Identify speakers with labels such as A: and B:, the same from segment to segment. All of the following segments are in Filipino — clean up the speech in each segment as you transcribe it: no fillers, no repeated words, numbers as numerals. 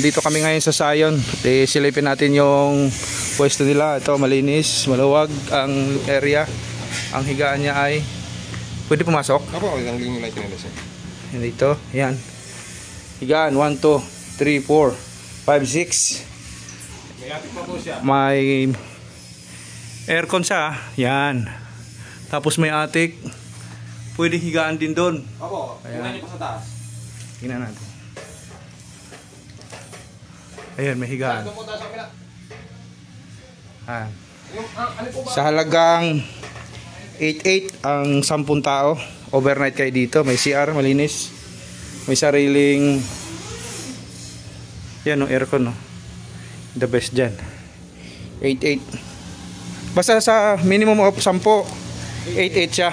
A: Dito kami ngayon sa Zion. Silipin natin yung pwesto nila. Ito malinis, maluwag ang area. Ang higaan niya ay pwede pumasok?
B: Opo, ang linya light nila sir.
A: Dito, yan. Higaan 1, 2, 3, 4, 5, 6.
B: May atik pa po siya.
A: May aircon siya. Yan. Tapos may atik. Pwede higaan din doon.
B: Opo, tingnan niyo pa sa taas.
A: Tingnan natin. Ayan, may higaan. Sa halagang 8.8 ang 10 tao. Overnight kayo dito. May CR, malinis. May sariling yan o, aircon no. The best dyan. 8.8. Basta sa minimum of 10, 8.8 siya.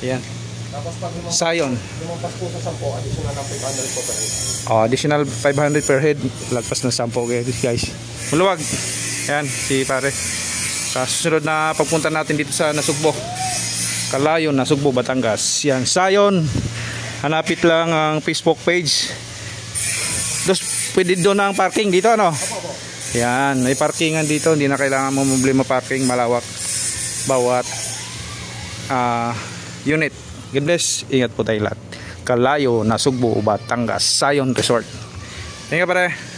A: Yan.
B: Tapos pag
A: Zion.
B: lumampas po sa 10, additional na 500 po per head.
A: Additional 500 per head. Lagpas ng 10 guys. Maluwag. Yan, si pare. Sa susunod na pagpunta natin dito sa Nasugbo. Kalayon, Nasugbo, Batangas. Yan, Zion. Hanapit lang ang Facebook page. Pwede doon ang parking dito, ano? Yan, may parkingan dito. Hindi na kailangan mo problema parking. Malawak. Bawat unit. God bless. Ingat po tayo lahat. Kalayo, Nasugbo, Batangas, Zion Resort. Tingnan pare.